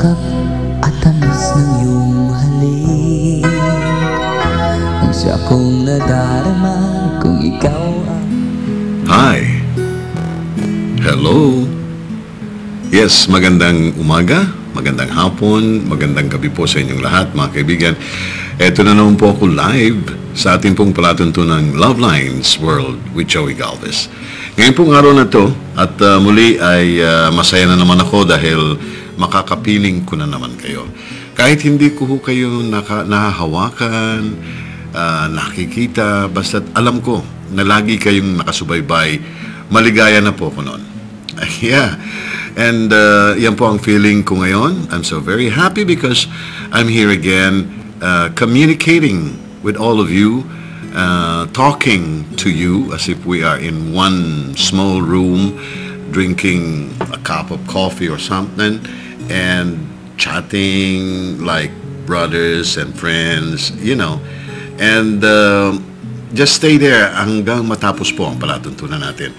yakap at tamis ng iyong halik, ang siya kong nadarama kung ikaw ang... Hi. Hello. Yes, magandang umaga, magandang hapon, magandang gabi po sa inyong lahat, mga kaibigan. Eto na naman po ako live sa ating pong palatuntunang Love Lines World with Joey Galvez. Ngayon pong araw na to at muli ay masaya na naman ako dahil makakapiling ko na naman kayo. Kahit hindi ko kayo nahahawakan, nakikita, basta't alam ko na lagi kayong nakasubaybay, maligaya na po ko noon. Yeah. And yan po ang feeling ko ngayon. I'm so very happy because I'm here again communicating with all of you, talking to you as if we are in one small room, drinking a cup of coffee or something, and chatting like brothers and friends, you know. And just stay there hanggang matapos po ang palatuntunan natin.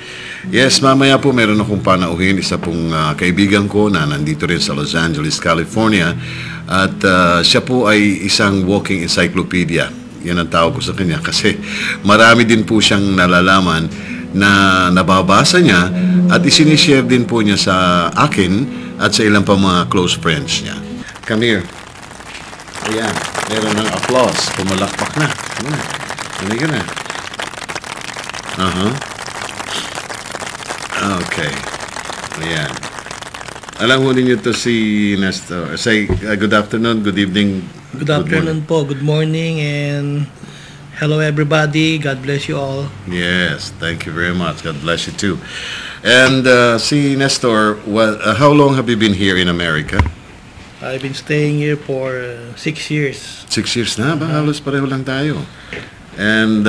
Yes, mamaya po meron akong panauhin, isa pong kaibigan ko na nandito rin sa Los Angeles, California. At siya po ay isang walking encyclopedia. Yan ang tawag ko sa kanya kasi marami din po siyang nalalaman na nababasa niya at isinishare din po niya sa akin at sa ilang pa mga close friends niya. Come here. Ayan, meron ng applause. Pumalakpak na. Ano ka na? Okay. Ayan. Alam mo ninyo to si Nestor. Say good afternoon, good evening. Good afternoon po, good morning, and hello everybody. God bless you all. Yes, thank you very much. God bless you too. And si Nestor, how long have you been here in America? I've been staying here for 6 years. 6 years na ba? Halos pareho lang tayo. And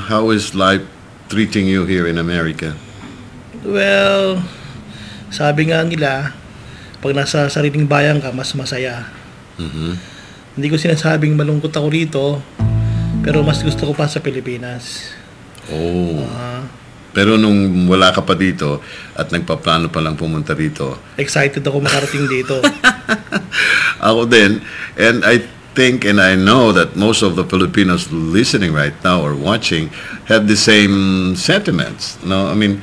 how is life treating you here in America? Well, sabi nga nila, pag nasa sariling bayan ka, mas masaya. Hindi ko sinasabing malungkot ako rito, pero mas gusto ko pa sa Pilipinas. Oh. Pero nung wala ka pa dito at nagpaplano pa lang pumunta dito, excited ako makarating dito. Ako din. And I think and I know that most of the Filipinos listening right now or watching have the same sentiments. No, I mean,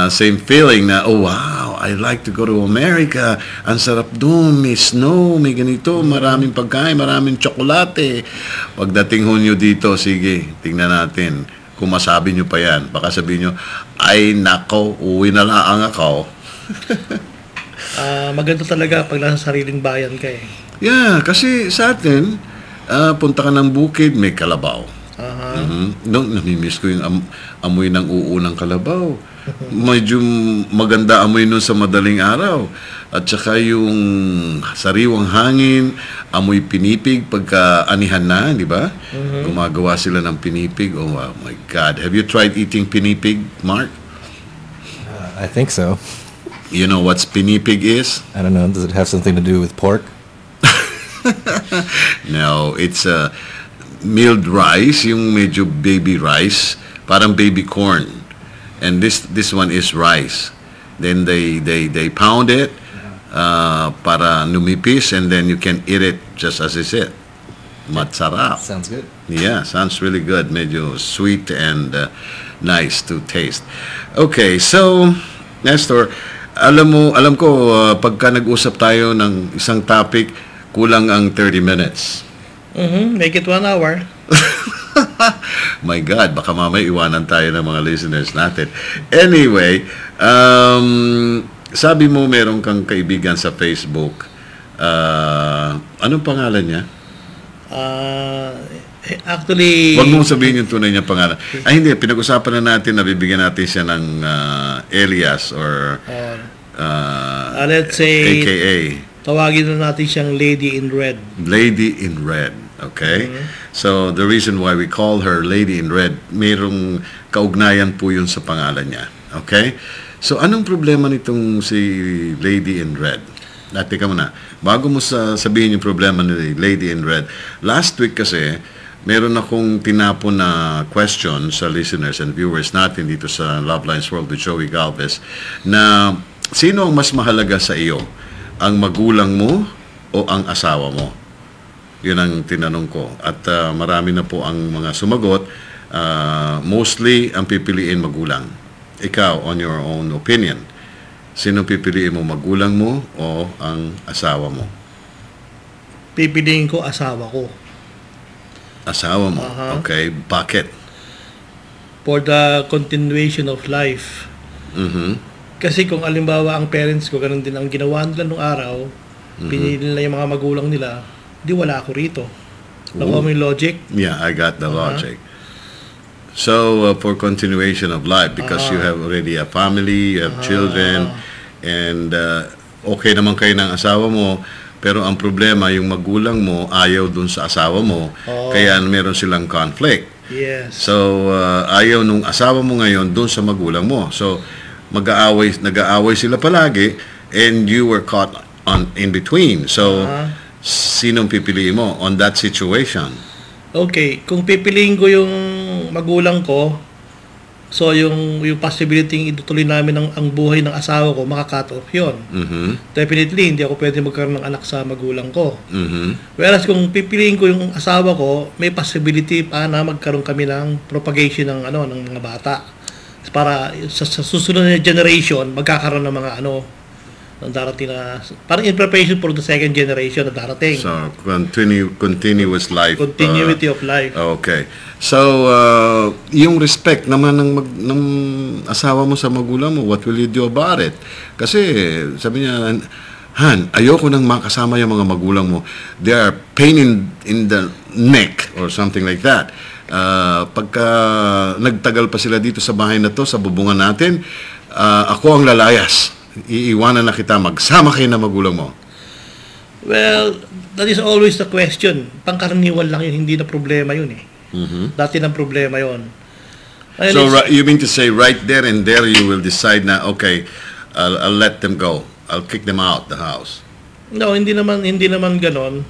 same feeling na, oh wow, I like to go to America. Ang sarap doon, may snow, may ganito, maraming pagkain, maraming tsokolate. Pagdating ho nyo dito, sige, tingnan natin. Kung masabi nyo pa yan, baka sabihin nyo, ay nako, uwi na lang ako. Maganda talaga pag nasa sariling bayan ka eh. Yeah, kasi sa atin, punta ka ng bukid, may kalabaw. Namimiss ko yung amoy ng uunang kalabaw. Medyo maganda amoy nun sa madaling araw. At saka yung sariwang hangin, amoy pinipig pagka anihan na, di ba? Gumagawa sila ng pinipig. Oh my God. Have you tried eating pinipig, Mark? I think so. You know what pinipig is? I don't know. Does it have something to do with pork? No, it's milled rice, yung medyo baby rice, parang baby corn. And this one is rice. Then they pound it para numipis, and then you can eat it just as is it. Masarap. Sounds good. Yeah, sounds really good. Medyo sweet and nice to taste. Okay, so Nestor, alam ko pagka nag-usap tayo ng isang topic, kulang ang 30 minutes. Make it 1 hour. My God, baka mamaya iwanan tayo ng mga listeners natin. Anyway, sabi mo meron kang kaibigan sa Facebook. Anong pangalan niya? Actually... Huwag mong sabihin yung tunay niya pangalan. Ay hindi, pinag-usapan na natin na bibigyan natin siya ng alias or let's say, AKA. tawagin na natin siyang Lady in Red. Lady in Red. Okay? So, the reason why we call her Lady in Red, mayroong kaugnayan po yun sa pangalan niya. Okay? So, anong problema nitong si Lady in Red? Teka muna. Bago mo sabihin yung problema ni Lady in Red, last week kasi, meron akong tinapon na question sa listeners and viewers natin dito sa Love Lines World with Joey Galvez na sino ang mas mahalaga sa iyo? Ang magulang mo o ang asawa mo? Yun ang tinanong ko. At marami na po ang mga sumagot. Mostly, ang pipiliin magulang. Ikaw, on your own opinion, sino pipiliin mo, magulang mo o ang asawa mo? Pipiliin ko asawa ko. Asawa mo? Aha. Okay. Bakit? For the continuation of life. Mhm. Kasi kung alimbawa ang parents ko, ganun din ang ginawa nila nung araw, pinili nila yung mga magulang nila, di wala ako rito. Nakuha mo yung logic? Yeah, I got the logic. So, for continuation of life, because you have already a family, you have children, and okay naman kayo ng asawa mo, pero ang problema, yung magulang mo, ayaw dun sa asawa mo, kaya meron silang conflict. Yes. So, ayaw nung asawa mo ngayon dun sa magulang mo. So, nag-aaway sila palagi, and you were caught in between. So, sinong pipiliin mo on that situation? Okay, kung pipiliin ko yung magulang ko, so yung possibility itutuloy namin ang buhay ng asawa ko, maka-cut off yun. Definitely, hindi ako pwede magkaroon ng anak sa magulang ko. Whereas kung pipiliin ko yung asawa ko, may possibility pa na magkaroon kami ng propagation ng mga bata. Para sa susunod na generation, magkakaroon ng mga ng darating na, parang in preparation for the second generation na darating. So, continuous life. Continuity of life. Okay. So, yung respect naman ng asawa mo sa magulang mo, what will you do about it? Kasi, sabi niya, Han, ayoko nang makasama yung mga magulang mo. They are pain in the neck or something like that. Pagka nagtagal pa sila dito sa bahay na to, sa bubungan natin, ako ang lalayas. Iiwanan na kita, magsama kayo na magulang mo. Well, that is always the question. Pangkaraniwan lang yun, hindi na problema yun eh. Dati ng problema yun. So, you mean to say right there and there you will decide na, okay, I'll let them go. I'll kick them out the house. No, hindi naman ganon.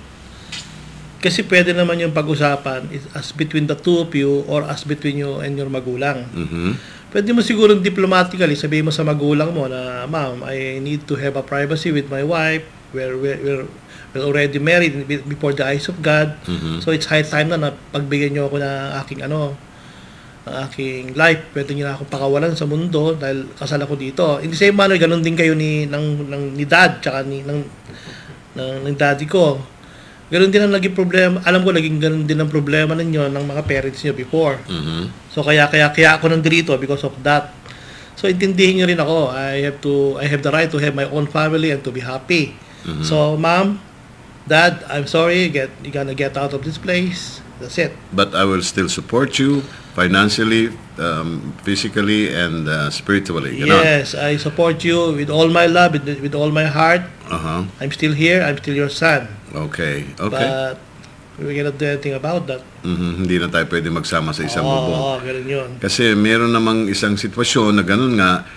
Kasi pwede naman yung pag-usapan as between the two of you or as between you and your magulang. Pwede mo siguro diplomatically sabihin mo sa magulang mo na, Ma'am, I need to have a privacy with my wife. We're already married before the eyes of God. So it's high time na pagbigyan niyo ako ng aking life. Pwede niyo na akong pakawalan sa mundo dahil kasal ako dito. In the same manner, ganun din kayo ni dad tsaka ng daddy ko. Ganun din ang naging problema. Alam ko, naging ganun din ang problema ninyo ng mga parents niyo before. So, kaya ako nandito because of that. So, intindihin niyo rin ako. I have the right to have my own family and to be happy. So, Mom, Dad, I'm sorry. You're gonna get out of this place. That's it. But I will still support you financially, physically, and spiritually. Yes, I support you with all my love, with all my heart. I'm still here. I'm still your son. Okay. But we cannot do anything about that. Hindi na tayo pwede magsama sa isang bubong. Oo, ganun yun. Kasi meron namang isang sitwasyon na ganun nga,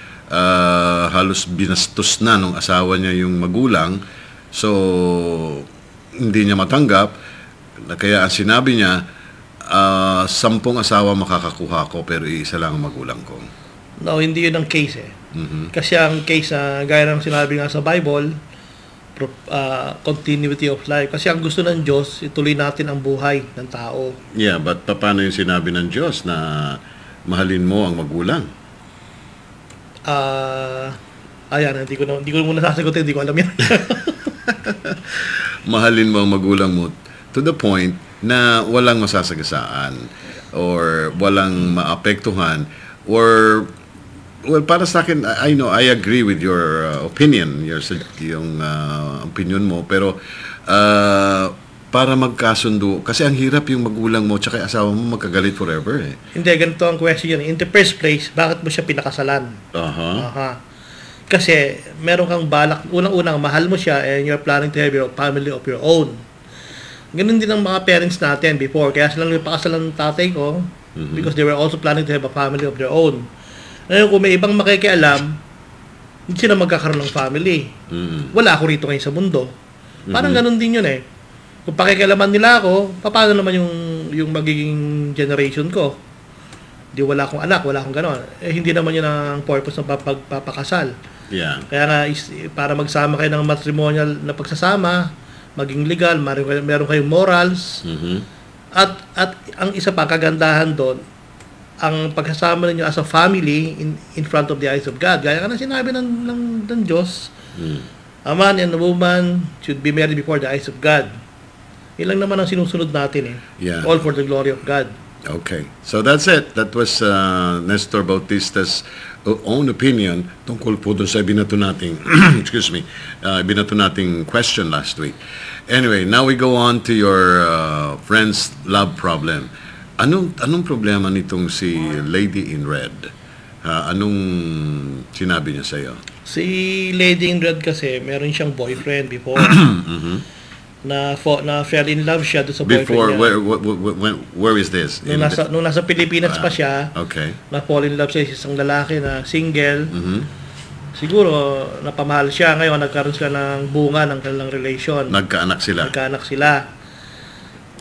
halos binastos na nung asawa niya yung magulang. So, hindi niya matanggap. Kaya ang sinabi niya, 10 asawa makakakuha ko pero isa lang ang magulang ko. No, hindi yun ang case eh. Kasi ang case, gaya ng sinabi nga sa Bible, continuity of life. Kasi ang gusto ng Diyos, ituloy natin ang buhay ng tao. Yeah, but paano yung sinabi ng Diyos na mahalin mo ang magulang? Ayan, hindi ko muna sasagutin, hindi ko alam yan. Mahalin mo ang magulang mo to the point na walang masasagasaan or walang maapektuhan or well, para sa akin, I know, I agree with your opinion, yung opinion mo, pero para magkasundo, kasi ang hirap yung magulang mo tsaka asawa mo magkagalit forever eh. Hindi, ganito ang question yan. In the first place, bakit mo siya pinakasalan? Kasi meron kang balak, unang-unang mahal mo siya and you're planning to have your family of your own. Ganun din ang mga parents natin before. Kaya sila nagpakasalan ng tatay ko because they were also planning to have a family of their own. Ngayon, kung may ibang makikialam, hindi sila magkakaroon ng family. Wala ako rito ngayon sa mundo. Parang ganun din yun eh. Kung pakikialaman nila ako, paano naman yung magiging generation ko? Di wala akong anak, wala akong gano'n. Eh, hindi naman yun ang purpose ng papakasal. Yeah. Kaya nga, para magsama kayo ng matrimonial na pagsasama, maging legal, meron kayong morals. At ang isa pa kagandahan doon, ang pagsasama ninyo as a family in front of the eyes of God. Gaya ka na sinabi ng Diyos, a man and a woman should be married before the eyes of God. Ilang naman ang sinusunod natin Yeah. All for the glory of God. Okay. So that's it. That was Nestor Bautista's own opinion tungkol po doon sa binato nating excuse me, binato nating question last week. Anyway, now we go on to your friend's love problem. Anong problema nitong si Lady in Red? Anong sinabi niya sa iyo? Si Lady in Red kasi meron siyang boyfriend before. na fell in love siya doon sa boyfriend Before, niya. where is this? Nung nasa Pilipinas pa siya, Okay. na fall in love siya sa isang lalaki na single. Siguro, napamahal siya. Ngayon, nagkaroon sila ng bunga ng kanilang relation. Nagkaanak sila. Nagkaanak sila.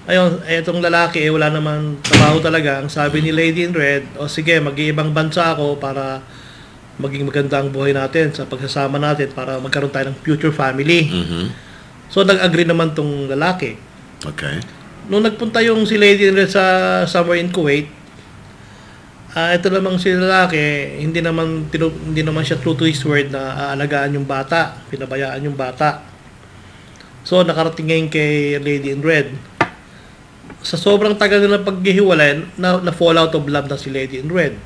Ngayon, etong lalaki, wala naman trabaho talaga. Ang sabi ni Lady in Red, sige, mag-iibang bansa ako para maging maganda ang buhay natin sa pagsasama natin para magkaroon tayo ng future family. So, nag-agree naman tong lalaki. Okay. Nung nagpunta yung si Lady in Red sa somewhere in Kuwait, ito namang si lalaki, hindi naman siya true to his word na aalagaan yung bata, pinabayaan yung bata. So, nakarating ngayon kay Lady in Red. Sa sobrang tagal na paghihiwalay, na fall out of love na si Lady in Red.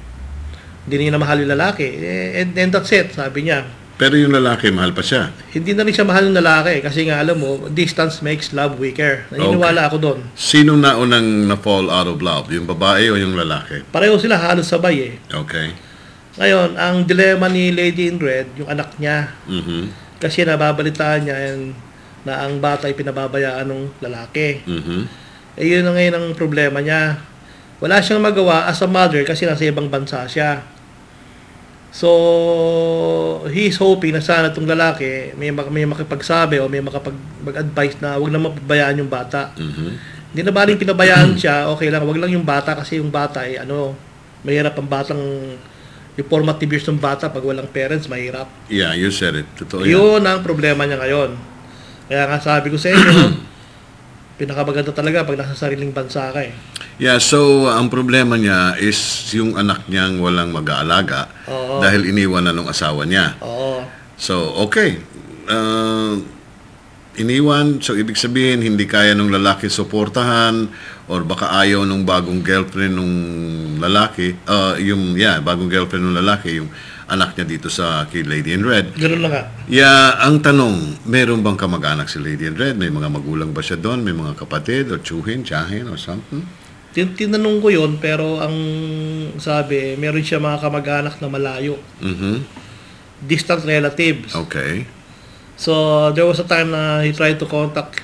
Hindi niya na mahal yung lalaki. And that's it, sabi niya. Pero yung lalaki, mahal pa siya. Hindi na rin siya mahal ng lalaki kasi nga alam mo, distance makes love weaker. Naniniwala ako doon. Sino naunang na-fall out of love? Yung babae o yung lalaki? Pareho sila halos sabay Okay. Ngayon, ang dilema ni Lady in Red, yung anak niya. Kasi nababalitaan niya na ang bata ay pinababayaan ng lalaki. Yun na ngayon ang problema niya. Wala siyang magawa as a mother kasi nasa ibang bansa siya. So, he's hoping na sana itong lalaki may makipagsabi o may makapag-advise na wag na mapabayaan yung bata. Hindi na baling pinabayaan siya, okay lang, wag lang yung bata kasi yung bata ay mahirap ang batang, yung formative years ng bata pag walang parents, mahirap. Yeah, you said it. Totoo Yun ang problema niya ngayon. Kaya nga sabi ko sa inyo, pinakamaganda talaga pag nasa sariling bansa ka Yeah, so ang problema niya is yung anak niyang walang mag-aalaga dahil iniwan na ng asawa niya. Oo. So, okay. Iniwan, so ibig sabihin hindi kaya nung lalaki suportahan or baka ayaw nung bagong girlfriend nung lalaki, bagong girlfriend nung lalaki, yung anak niya dito sa kay Lady in Red. Ganun lang nga. Yeah, ang tanong, meron bang kamag-anak si Lady in Red? May mga magulang ba siya doon? May mga kapatid or tsuhin, tiyahin or something? Tinanong ko yun, pero ang sabi, meron siya mga kamag-anak na malayo. Distant relatives. Okay. So, there was a time na he tried to contact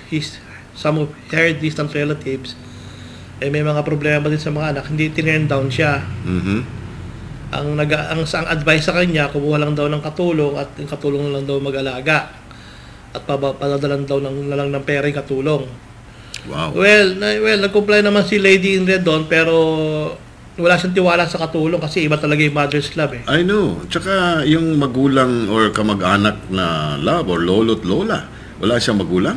some of her distant relatives. May mga problema din sa mga anak. Hindi tinurn down siya. Ang advice sa kanya, kumuha lang daw ng katulong at yung katulong lang daw mag-alaga. At padadalan daw na lang ng pera yung katulong. Wow. Well, nag-comply naman si Lady in Red doon, pero wala siyang tiwala sa katulong kasi iba talaga yung mother's love I know. Tsaka yung magulang or kamag-anak na love or lolo't lola, wala siyang magulang?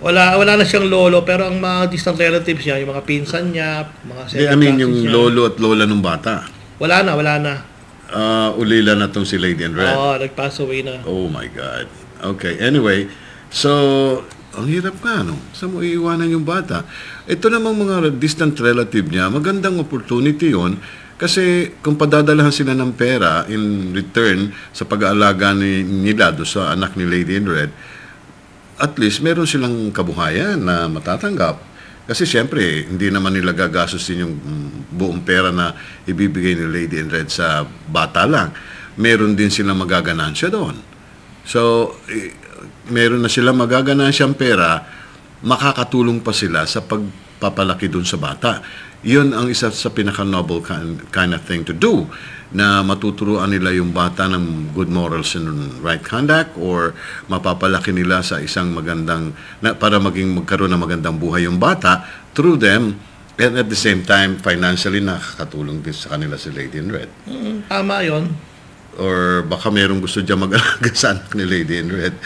Wala na siyang lolo, pero ang mga distant relatives niya, yung mga pinsan niya, mga yung niya, lolo at lola ng bata. Wala na. Ulila na tong si Lady in Red. Oo, nag-pass away na. Oh my God. Okay, anyway. So, ang hirap nga, no? Saan mo iiwanan yung bata? Ito namang mga distant relative niya, magandang opportunity yon kasi kung padadalahan sila ng pera in return sa pag-aalaga nila do sa anak ni Lady in Red, at least meron silang kabuhayan na matatanggap. Kasi siyempre, hindi naman nila gagastusin yung buong pera na ibibigay ni Lady in Red sa bata lang. Meron din silang magaganansya doon. So, meron na sila magaganansyang pera, makakatulong pa sila sa pagpapalaki doon sa bata. Yun ang isa sa pinaka-noble kind of thing to do, na matuturuan nila yung bata ng good morals and right conduct, or mapapalaki nila sa isang magandang, para magkaroon ng magandang buhay yung bata through them, and at the same time, financially nakakatulong din sa kanila si Lady in Red. Tama yun. Or baka merong gusto dyan mag-alaga sa anak ni Lady in Red.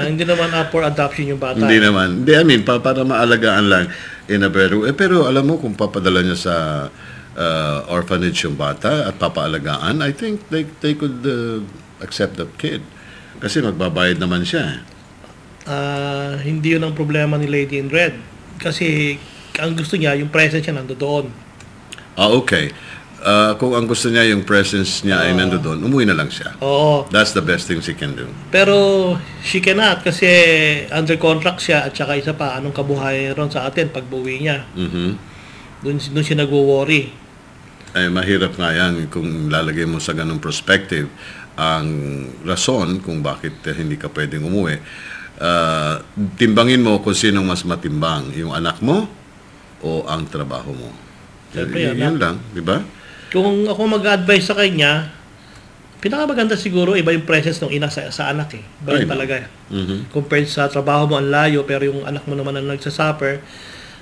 Hindi naman up for adoption yung bata. Hindi naman. Hindi, I mean, para maalagaan lang in a better way. Pero alam mo, kung papadala niya sa orphanage yung bata at papaalagaan, I think they could accept that kid. Kasi magbabayad naman siya. Hindi yun ang problema ni Lady in Red. Kasi ang gusto niya, yung presence niya nandoon. Okay. Kung ang gusto niya, yung presence niya ay nandoon, umuwi na lang siya. Oo. That's the best thing she can do. Pero she cannot kasi under contract siya at saka isa pa, anong kabuhayan ron sa atin pag buwi niya. Doon siya nagwo-worry. Ay, mahirap nga yan kung lalagay mo sa ganung perspective ang rason kung bakit hindi ka pwedeng umuwi. Timbangin mo kung sinong mas matimbang, yung anak mo o ang trabaho mo. Siyempre, Yun lang, di ba? Kung ako mag-advise sa kanya, pinakamaganda siguro iba yung presence ng ina sa anak eh. Iba yun talaga. Compared sa trabaho mo ang layo pero yung anak mo naman ang nagsasuffer.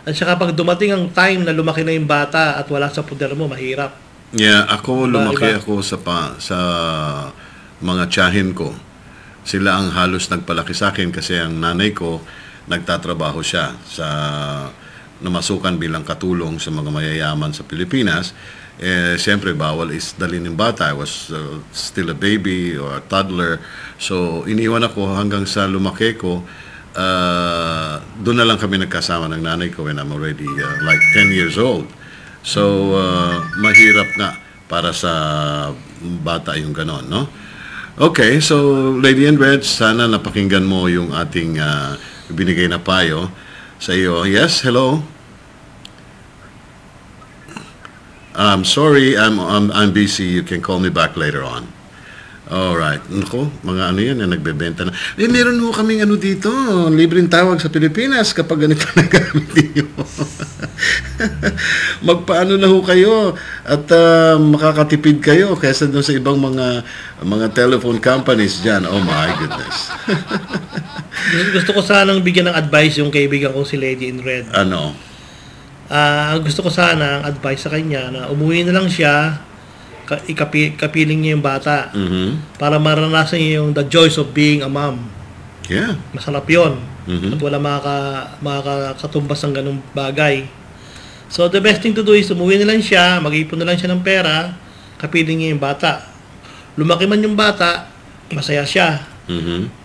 At saka pag dumating ang time na lumaki na yung bata at wala sa poder mo, mahirap. Yeah, ako lumaki ako sa mga tiyahin ko. Sila ang halos nagpalaki sa akin kasi ang nanay ko nagtatrabaho siya sa namasukan bilang katulong sa mga mayayaman sa Pilipinas. Siyempre, bawal is dalhin yung bata. I was still a baby or a toddler. So, iniwan ako hanggang sa lumaki ko. Doon na lang kami nagkasama ng nanay ko when I'm already like 10 years old. So, mahirap nga para sa bata yung ganon, no? Okay, so Lady in Red, sana napakinggan mo yung ating binigay na payo sa iyo. Yes, hello? I'm sorry, I'm busy. You can call me back later on. Alright. Nako, mga ano yan, nagbebenta na. Meron mo kaming ano dito, libreng tawag sa Pilipinas kapag ganito na gamit niyo. Magpaano na ho kayo at makakatipid kayo kaysa doon sa ibang mga telephone companies dyan. Oh my goodness. Gusto ko sanang bigyan ng advice yung kaibigan kong si Lady in Red. Ano? Gusto ko sana ang advice sa kanya na umuwi na lang siya, ikapiling niya yung bata para maranasan niya yung the joys of being a mom. Yeah. Masarap yun. At wala makakatumbas ng ganung bagay. So the best thing to do is umuwi na lang siya, mag-ipon na lang siya ng pera, kapiling niya yung bata. Lumaki man yung bata, masaya siya.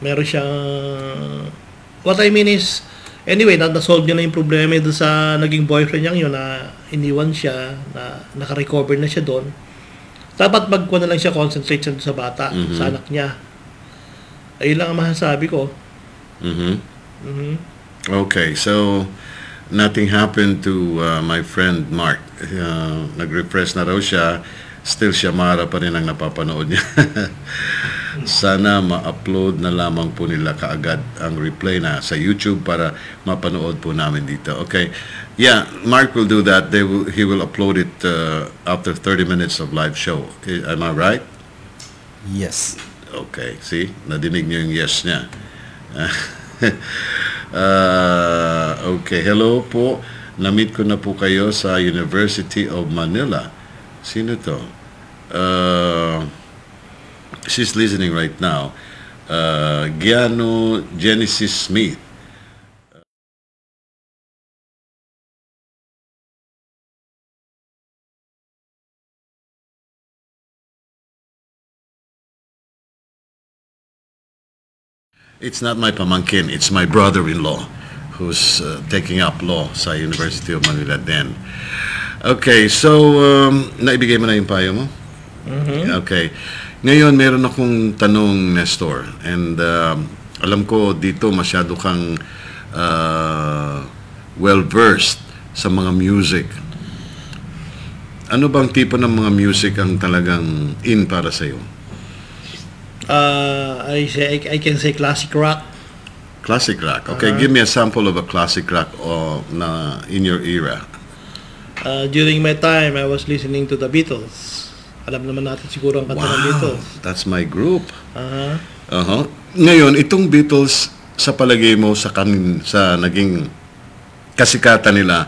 Meron siyang... What I mean is, anyway, na-solve niya na yung problema doon sa naging boyfriend niya yun na iniwan siya, na naka-recover na siya doon. Dapat magkuha na lang siya, concentrate siya sa bata, sa anak niya. Ayun lang ang masasabi ko. Okay, so nothing happened to my friend Mark. Nag-refresh na raw siya. Still siya Mara pa rin ang napapanood niya. Sana ma-upload na lamang po nila kaagad ang replay na sa YouTube para mapanood po namin dito. Okay. Yeah, Mark will do that. He will upload it after 30 minutes of live show. Am I right? Yes. Okay. See? Nadinig niyo yung yes niya. Okay. Hello po. Na-meet ko na po kayo sa University of Manila. Sino to? She's listening right now. Giano Genesis Smith. It's not my pamangkin, it's my brother-in-law who's taking up law sa University of Manila then. Okay, so naibigay mo na yung payo mo? Okay. Ngayon, meron akong tanong, Nestor. And alam ko dito masyado kang well-versed sa mga music. Ano bang tipo ng mga music ang talagang in para sa'yo? I can say classic rock. Classic rock. Okay, give me a sample of a classic rock na in your era. During my time, I was listening to the Beatles. Alam naman natin siguro ang kanta ng Beatles. That's my group. Ngayon, itong Beatles, sa palagay mo, sa naging kasikatan nila,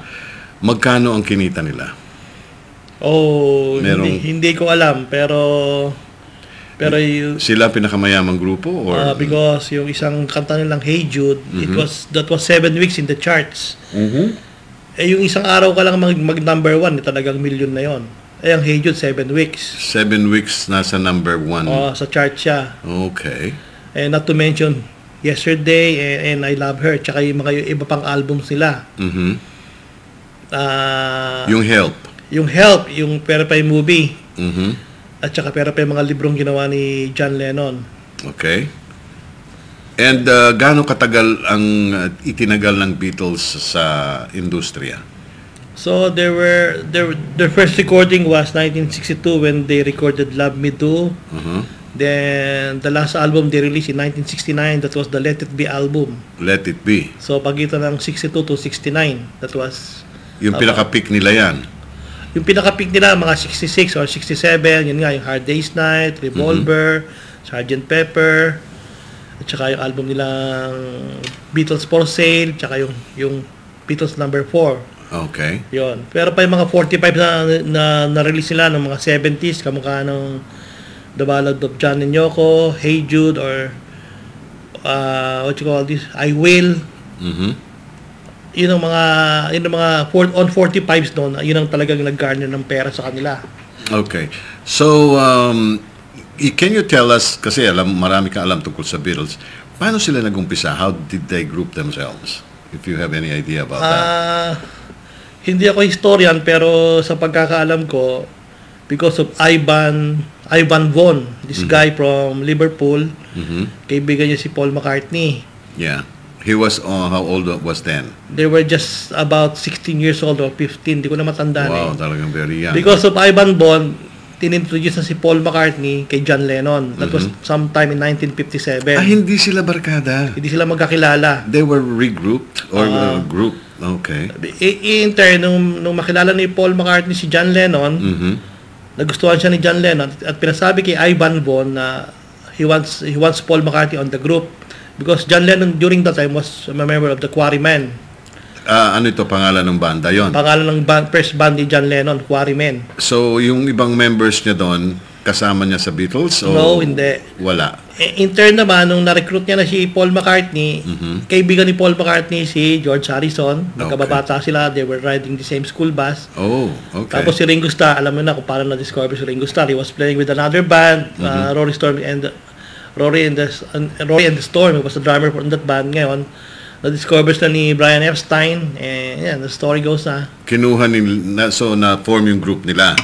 magkano ang kinita nila? Oh, hindi ko alam, pero Pero yung, Sila pinakamayamang grupo or because yung isang kanta nilang Hey Jude, that was 7 weeks in the charts. Eh yung isang araw ka lang mag number 1, talagang million na yon. Eh ang Hey Jude 7 weeks. 7 weeks nasa number 1? Sa chart siya. Okay. And not to mention Yesterday and I Love Her, tsaka yung mga iba pang albums nila. Yung Help. Yung Help, yung Verify movie. At saka Verify mga librong ginawa ni John Lennon. Okay. And gaano katagal ang itinagal ng Beatles sa industriya? So their first recording was 1962 when they recorded Love Me Do. Then the last album they released in 1969, that was the Let It Be album. Let It Be. So pagitan ng 62 to 69, that was Yung pinaka-peak nila yan. yung pinaka-peak nila mga 66 or 67, yun nga yung Hard Day's Night, Revolver, Sgt. Pepper, at saka yung album nilang Beatles for Sale, tsaka yung Beatles number 4. Okay. Yun. Pero pa yung mga 45 na release nila ng mga 70s, kamukha ng The Ballad of John and Yoko, Hey Jude, or what you call this, I Will. Yun ang mga on 45s noon, yun ang talagang nag-garner ng pera sa kanila. Okay. So, can you tell us, kasi marami kang alam tungkol sa Beatles, paano sila nag-umpisa? How did they group themselves? If you have any idea about that. Hindi ako historian, pero sa pagkakaalam ko, because of Ivan Vaughan, this guy from Liverpool, kaibigan niya si Paul McCartney. Yeah. He was, how old was then? They were just about 16 years old or 15. Di ko na matandaan. Wow, talagang very young. Because of Ivan Vaughan, tinintroduce na si Paul McCartney kay John Lennon. That was sometime in 1957. Hindi sila barkada. Hindi sila magkakilala. They were regrouped or group. Okay. In turn, nung makilala ni Paul McCartney si John Lennon, nagustuhan siya ni John Lennon at pinasabi kay Ivan Vaughan na he wants Paul McCartney on the group. Because John Lennon during that time was a member of the Quarrymen. Ano ito, pangalan ng banda yon? Pangalan ng first band ni John Lennon, Quarrymen. So, yung ibang members niya doon, kasama niya sa Beatles? O No, hindi. Wala? In turn naman, nung na-recruit niya na si Paul McCartney, kaibigan ni Paul McCartney si George Harrison. Magkababata sila, they were riding the same school bus. Oh, okay. Tapos si Ringo Starr, alam mo na kung paano na-discover si Ringo Starr. He was playing with another band, Rory and the Storm. He was the drummer for that band ngayon. Na-discover na ni Brian Epstein. And the story goes na. Kinuha so na-form yung group nila.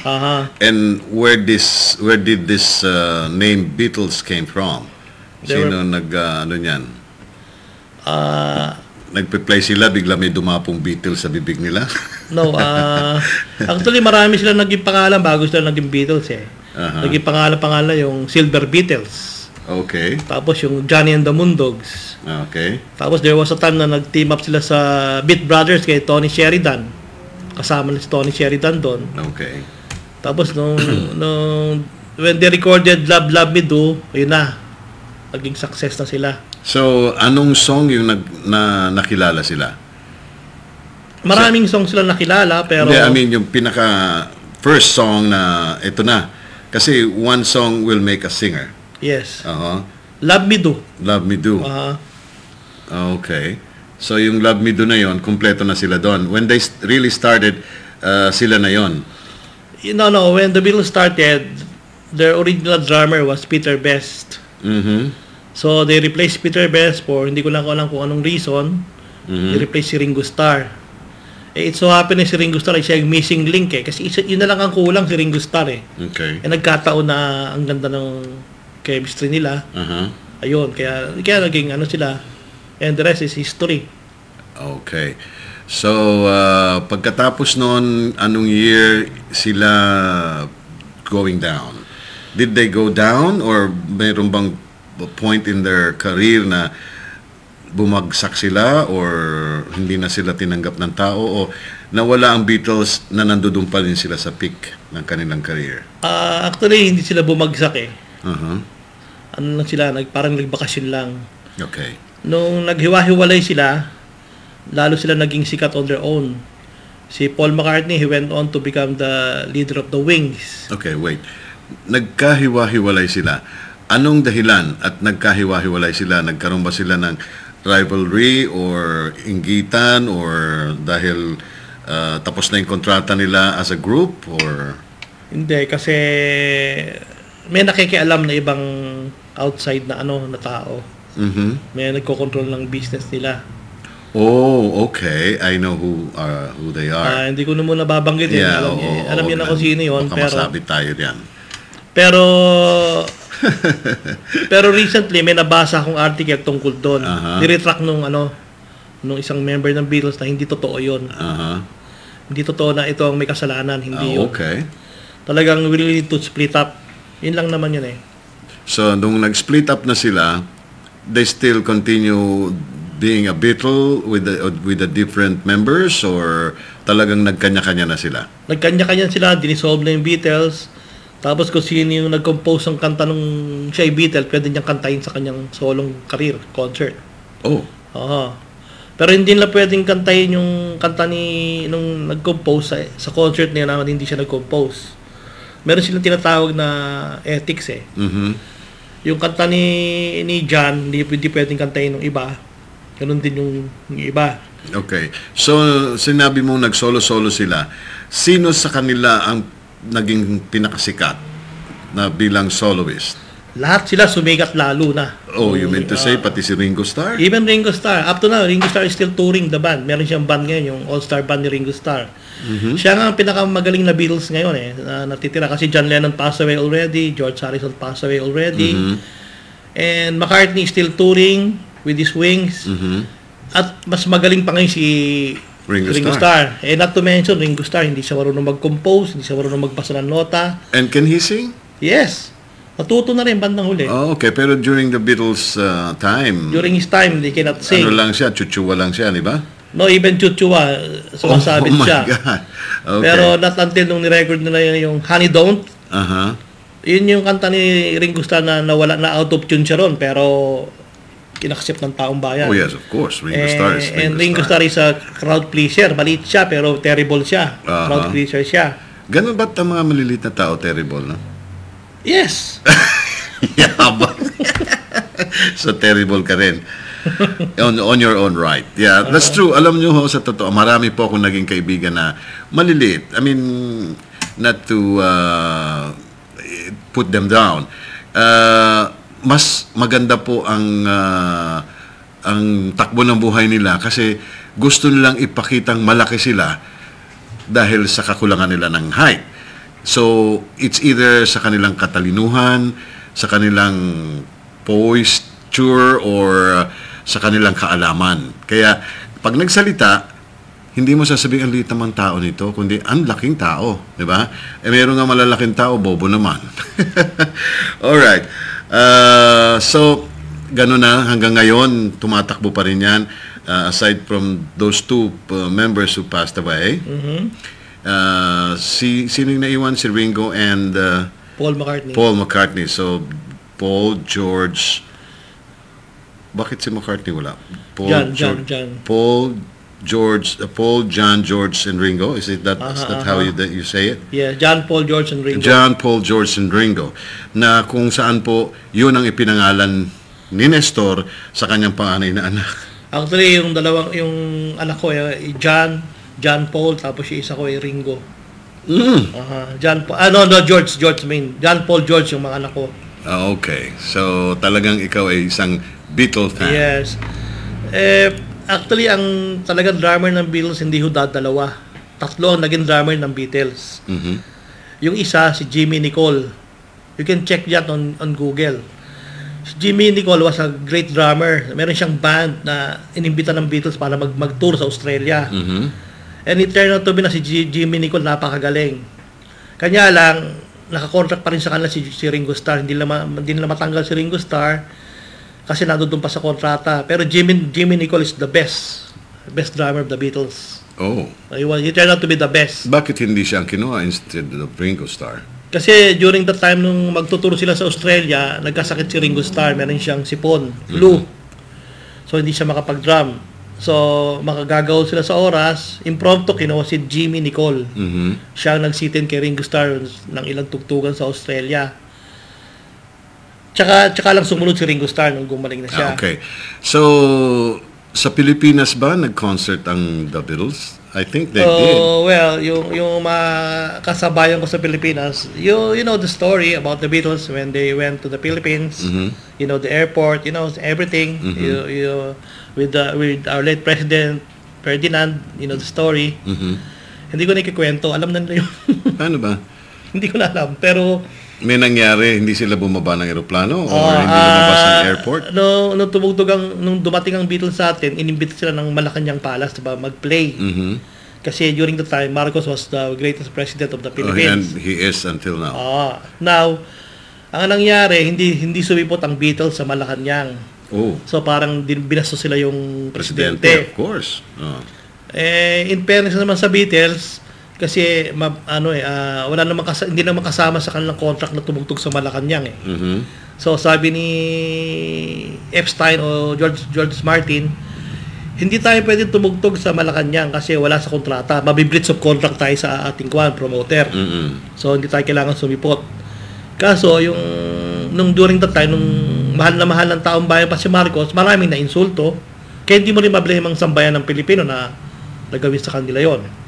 And where did this name Beatles came from? Sino ano niyan? Nagpe-play sila, bigla may dumapong Beatles sa bibig nila? No, actually marami sila naging pangalan bago sila naging Beatles eh. Naging pangalan yung Silver Beatles. Okay. Tapos yung Johnny and the Moondogs. Okay. Tapos there was a time na nag-team up sila sa Beat Brothers kay Tony Sheridan. Kasama ni Tony Sheridan doon. Okay. Tapos when they recorded Love Me Do, yun na. Naging success na sila. So, anong song yung nakilala sila? Maraming song sila nakilala, pero Hindi, I mean, yung pinaka first song na ito na. Kasi one song will make a singer. yes. Love Me Do. Uh-huh. Okay. So, yung Love Me Do na yon, kumpleto na sila doon. When they really started, sila na yon. No, when the Beatles started, their original drummer was Peter Best. So, they replaced Peter Best for, hindi ko lang alam kung anong reason, they replaced si Ringo Starr. It so happened na si Ringo Starr ay siya yung missing link eh. Kasi yun na lang ang kulang si Ringo Starr eh. Okay. Nagkataon na ang ganda ng chemistry nila. Ayun, kaya naging ano sila. And the rest is history. Okay. So, pagkatapos noon, anong year sila going down? Did they go down or mayroon bang point in their career na bumagsak sila or hindi na sila tinanggap ng tao o nawala ang Beatles na nandoon pa rin sila sa peak ng kanilang career? Actually, hindi sila bumagsak eh. Ano lang sila, parang nagbakasyon lang. Okay. Nung naghiwa-hiwalay sila, lalo sila naging sikat on their own. Si Paul McCartney, he went on to become the leader of the Wings. Okay, wait. nagkahiwa-hiwalay sila. Anong dahilan at nagkahiwa-hiwalay sila? Nagkaroon ba sila ng rivalry or inggitan or dahil tapos na yung kontrata nila as a group or... Hindi, kasi may nakikialam na ibang outside na na tao. May nagko-control ng business nila. Oh, okay. I know who they are. Hindi ko na muna babanggitin. Alam niyo na kung sino yun. Baka masabit tayo diyan. Pero recently may nabasa akong article tungkol doon. Niretract nung isang member ng Beatles na hindi totoo yun. Hindi totoo na ito ang may kasalanan. Hindi yun. Okay. Talagang we need to split up. Yun lang naman yun eh. So, nung nag-split up na sila, they still continue being a Beatle with the different members or talagang nagkanya-kanya na sila? Nagkanya-kanya sila, dinisolve na yung Beatles. Tapos kung sino yung nag-compose ng kanta nung siya ay Beatle, pwede niyang kantahin sa kanyang solong career, concert. Oh. Pero hindi nila pwedeng kantahin yung kanta nung nag-compose sa concert niya na hindi siya nag-compose. Meron silang tinatawag na ethics eh. Yung kanta ni John, hindi pwedeng kantahin ng iba. Ganun din yung iba. Okay. So, sinabi mo nag-solo-solo sila. Sino sa kanila ang naging pinakasikat na bilang soloist? Lahat sila sumikat lalo na. Oh, you mean to say pati si Ringo Starr? Even Ringo Starr. Up to now, Ringo Starr is still touring the band. Meron siyang band ngayon, yung all-star band ni Ringo Starr. Siya nga ang pinakamagaling na Beatles ngayon eh, na natitira. Kasi John Lennon passed away already, George Harrison passed away already, and McCartney is still touring with his Wings. At mas magaling pa ngayon si Ringo Starr. Not to mention, Ringo Starr, hindi siya marunong mag-compose, hindi siya marunong magbasa ng nota. And can he sing? Yes. Natuto na rin bandang huli. Oh, okay. Pero during the Beatles time... During his time, they cannot sing. Ano lang siya? Chuchuwa lang siya, di ba? No, even chuchuwa, sumasabit siya. God. Okay. Pero not until nung ni-record nila yung Honey Don't. Yun yung kanta ni Ringo Starr na nawala na out of tune siya ron. Pero kinakasip ng taong bayan. Oh yes, of course. Ringo Starr is Ringo Starr is a crowd pleaser. Maliit siya pero terrible siya. Crowd pleaser siya. Ganun ba't ang mga maliliit na tao terrible, no? Yes. Yabang. So terrible ka rin. On your own right. Yeah, that's true. Alam nyo ho, sa totoo, marami po akong naging kaibigan na maliliit. I mean, not to put them down. Mas maganda po ang takbo ng buhay nila kasi gusto nilang ipakitang malaki sila dahil sa kakulangan nila ng height. So, it's either sa kanilang katalinuhan, sa kanilang posture, or sa kanilang kaalaman. Kaya, pag nagsalita, hindi mo sasabihin ang liit naman tao nito, kundi ang laking tao. Diba? Meron nga malalaking tao, bobo naman. Alright. So, gano'n na. Hanggang ngayon, tumatakbo pa rin yan. Aside from those two members who passed away. Sino yung naiwan? Si Ringo and Paul McCartney. Paul McCartney. So, Paul, George... Bakit si McCartney wala? John. Paul, John, George, and Ringo. Is that how you say it? Yeah, John, Paul, George, and Ringo. John, Paul, George, and Ringo. Na kung saan po, yun ang ipinangalan ni Nestor sa kanyang panganay na anak. Actually, yung anak ko, John Paul, tapos yung isa ko ay Ringo. John Paul, George, John Paul, George yung mga anak ko. Okay. So, talagang ikaw ay isang Beatles fan. Yes. Actually, ang talagang drummer ng Beatles, hindi ho dalawa. Tatlo ang naging drummer ng Beatles. Yung isa, si Jimmy Nicol. You can check that on Google. Si Jimmy Nicol was a great drummer. Meron siyang band na inimbita ng Beatles para mag-tour sa Australia. And it turned out to be na si Jimmy Nicol napakagaling. Kanya lang, nakakontract pa rin sa kanila si Ringo Starr. Hindi nila matanggal si Ringo Starr kasi nandun pa sa kontrata. Pero Jimmy Nicol is the best drummer of the Beatles. Oh. He turned out to be the best. Bakit hindi siya ang kinuha instead of Ringo Starr? Kasi during the time nung magtuturo sila sa Australia, nagkasakit si Ringo Starr. Meron siyang sipon, flu. So hindi siya makapag-drum. So, makagagaw sila sa oras. Impromptu, kinuha si Jimmy Nicole. Siya ang nagsitin kay Ringo Starr ng ilang tugtugan sa Australia. Tsaka lang sumunod si Ringo Starr nung gumaling na siya. Okay. So, sa Pilipinas ba nag-concert ang The Beatles? I think they did. Well, yung mga kasabayan ko sa Pilipinas, you know the story about the Beatles when they went to the Philippines. You know the airport, you know everything. You with our late President Ferdinand, you know the story. Hindi ko na ikikwento, alam na nila yun. Paano ba? Hindi ko na alam, pero may nangyari, hindi sila bumaba ng eroplano or hindi lumabas ng airport? Nung dumating ang Beatles sa atin, inimbita sila ng Malacanang Palace, diba, mag-play. Kasi during the time, Marcos was the greatest president of the Philippines. And he is until now. Now, ang nangyari, hindi sumipot ang Beatles sa Malacanang. So parang binastos sila yung presidente. Of course. In fairness naman sa Beatles, kasi wala namang hindi naman kasama sa kanilang contract na tumugtog sa Malacanang eh. So sabi ni Epstein o George Martin, hindi tayo pwedeng tumugtog sa Malacanang kasi wala sa kontrata. Mabiblitz of contract tayo sa ating promoter. So hindi tayo kailangan sumipot. Kaso nung during that time, nung mahal ng taong bayan pa si Marcos, maraming na insulto. Kaya hindi mo rin mablame ang sambayan ng Pilipino na nagawin sa kanila yon.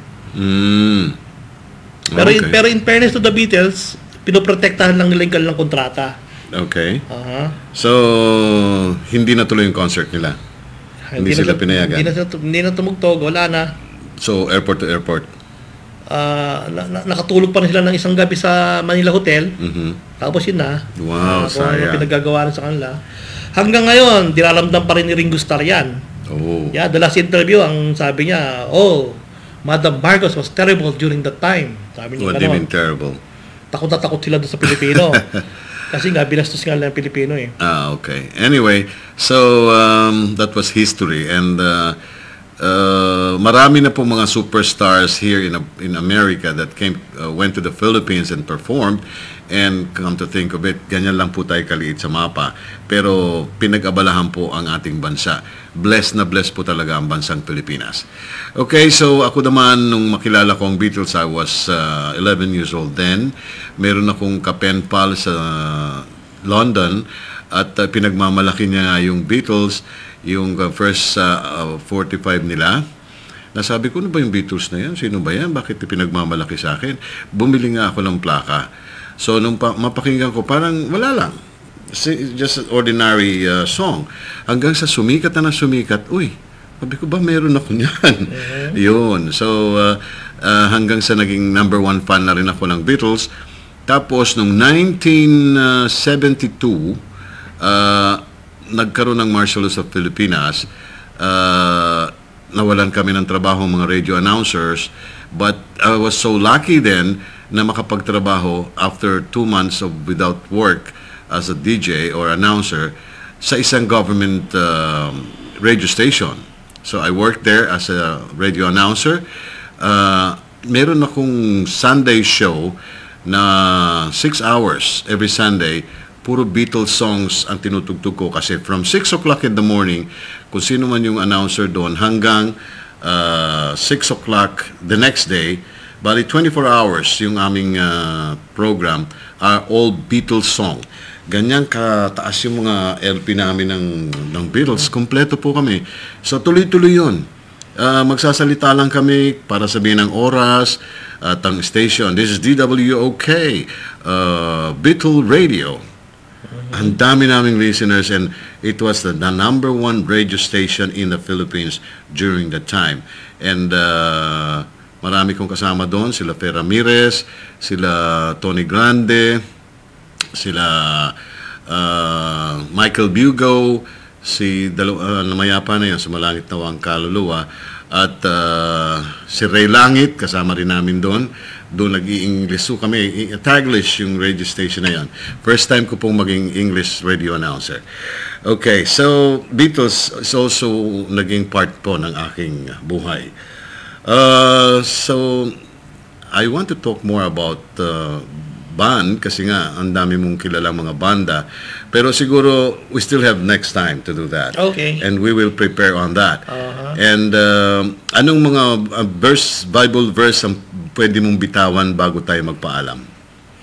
Pero in fairness to the Beatles, pinoprotektahan lang nila yung kanilang kontrata. Okay. So, hindi na tuloy yung concert nila? Hindi sila pinayagan? Hindi na tumugtog, wala na. So, airport to airport? Nakatulog pa rin sila ng isang gabi sa Manila Hotel. Tapos yun na. Wow, sayang. Pinagagawa sa kanila. Hanggang ngayon, dinaramdam pa rin ni Ringo Starr yan. Yeah, the last interview, ang sabi niya, Madam Marcos was terrible during that time. Sabi niya, what do you mean terrible? Takot na takot sila doon sa Pilipino. Kasi nga, binastos nga lang ang Pilipino eh. Okay. Anyway, so that was history. And marami na po mga superstars here in America that went to the Philippines and performed. And come to think of it, ganyan lang po tayo kaliit sa mapa. Pero pinag-abalahan po ang ating bansa. Blessed na blessed po talaga ang bansang Pilipinas. Okay, so ako naman, nung makilala ko ang Beatles, I was 11 years old then. Meron akong ka-pen pal sa London at pinagmamalaki niya yung Beatles, yung first 45 nila. Nasabi ko, ano ba yung Beatles na yan? Sino ba yan? Bakit pinagmamalaki sa akin? Bumili nga ako ng plaka. So, nung mapakinggan ko, parang wala lang. Just an ordinary song. Hanggang sa sumikat na sumikat, sabi ko ba meron ako niyan? Yun. So, hanggang sa naging number 1 fan na rin ako ng Beatles. Tapos, nung 1972, nagkaroon ng martial law sa Pilipinas. Nawalan kami ng trabaho mga radio announcers. But I was so lucky then na makapagtrabaho after 2 months of without work as a DJ or announcer sa isang government radio station. So I worked there as a radio announcer. Meron akong Sunday show na 6 hours every Sunday. Puro Beatles songs ang tinutugtog ko kasi from 6 o'clock in the morning, kung sino man yung announcer doon, hanggang 6 o'clock the next day, bali 24 hours yung aming program are all Beatles song. Ganyan kataas yung mga LP namin ng Beatles. Kompleto po kami. So tuloy-tuloy yun. Magsasalita lang kami para sabihin ng oras at ang station. This is DWOK, Beatle Radio. Ang dami naming listeners and it was the number 1 radio station in the Philippines during that time. And marami kong kasama doon, sila Fer Ramirez, sila Tony Grande, sila Michael Bugo, namayapa na yan, sumalangit na wang kaluluwa, at si Ray Langit, kasama rin namin doon. Doon nag-i-English kami, Taglish yung radio station na yan. First time ko pong maging English radio announcer. Okay, so Beatles is also naging part po ng aking buhay. So I want to talk more about band kasi nga ang dami mong kilalang mga banda. Pero siguro we still have next time to do that. Okay. And we will prepare on that. Uh-huh. And anong mga Bible verse ang pwede mong bitawan bago tayo magpaalam?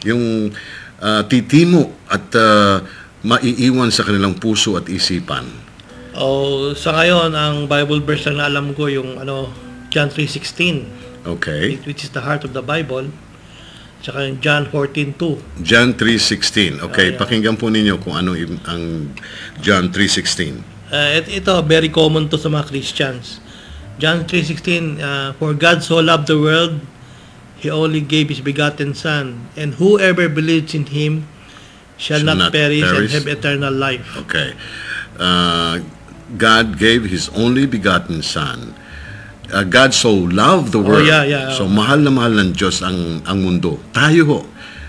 Yung titimo at maiiwan sa kanilang puso at isipan. Sa ngayon, ang Bible verse na alam ko yung John 3:16. Okay. Which is the heart of the Bible. Tsaka yung John 14:2. John 3:16. Okay, yeah. Pakinggan po ninyo kung ano ang John 3:16. Ito, very common to sa mga Christians. John 3:16, for God so loved the world, He only gave His begotten Son, and whoever believes in Him shall not perish and have eternal life. Okay. God gave His only begotten Son. God so loved the world. Yeah. So mahal na mahal ng Diyos ang mundo. Tayo ho.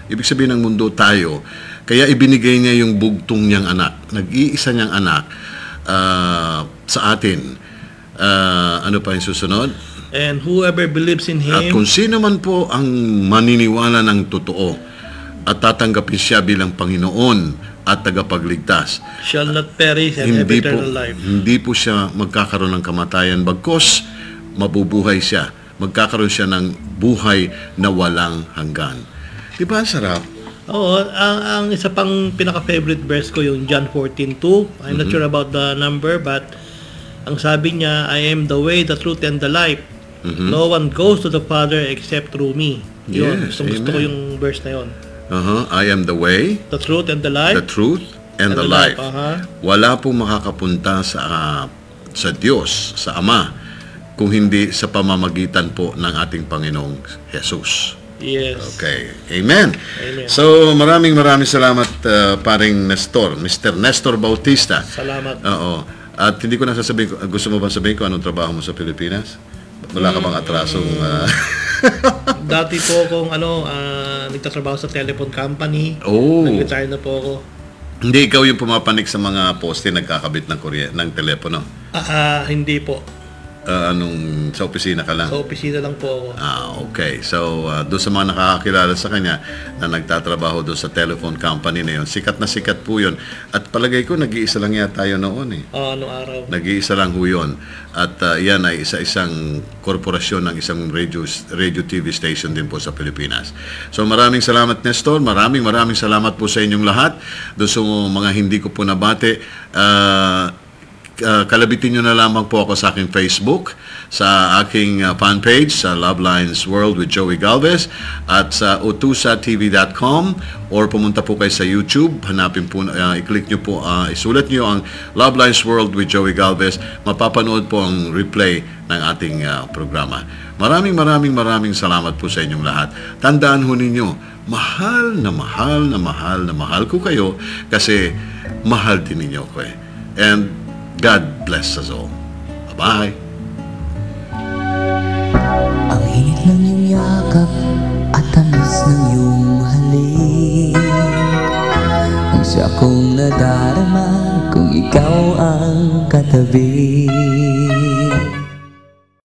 Ibig sabihin ng mundo, tayo. Kaya ibinigay niya yung bugtong niyang anak. Nag-iisa niyang anak sa atin. Ano pa yung susunod? And whoever believes in Him. At kung sino man po ang maniniwala ng totoo at tatanggapin siya bilang Panginoon at tagapagligtas, shall not perish and have eternal life. Hindi po siya magkakaroon ng kamatayan, bagkos mabubuhay siya. Magkakaroon siya ng buhay na walang hanggan. Di ba ang sarap? Oo, ang isa pang pinaka-favorite verse ko yung John 14:2. I'm not sure about the number, but ang sabi niya, I am the way, the truth, and the life. No one goes to the Father except through me. Yun, Yes, gusto ko amen. yung verse na yun. I am the way, The truth and the life. the truth, and the life. Wala pong makakapunta sa Diyos, sa Ama, kung hindi sa pamamagitan po ng ating Panginoong Jesus. Yes. Okay. Amen. Amen. So, maraming salamat, paring Nestor, Mr. Nestor Bautista. Salamat. Oo. At hindi ko na sasabihin, gusto mo ba sabihin ko anong trabaho mo sa Pilipinas? Wala ka bang atrasong... Dati po akong nagtatrabaho sa telephone company. Oh. Nag-retire na po ako. Hindi ikaw yung pumapanik sa mga poste nagkakabit ng telepono? Hindi po. Sa opisina ka lang? Sa opisina lang po ako. Okay. So, doon sa mga nakakakilala sa kanya na nagtatrabaho doon sa telephone company na yun, sikat na sikat po yun. At palagay ko, nag-iisa lang yata tayo noon eh. Anong araw? Nag-iisa lang ho yun. At yan ay isa-isang korporasyon ng isang radio TV station din po sa Pilipinas. So maraming salamat, Nestor. Maraming salamat po sa inyong lahat. Doon sa mga hindi ko po nabate, kalabitin nyo na lamang po ako sa aking Facebook, sa aking fan page, sa Love Lines World with Joey Galvez, at sa otusatv.com, or pumunta po kayo sa YouTube, hanapin po, i-click nyo po, isulat nyo ang Love Lines World with Joey Galvez, mapapanood po ang replay ng ating programa. Maraming salamat po sa inyong lahat. Tandaan ho ninyo, mahal na mahal ko kayo kasi mahal din ninyo ko eh. And God bless us all. Bye-bye. Ang init ng iyong yakap at tamis ng iyong halik, ang siya kong nadarama kung ikaw ang katabi.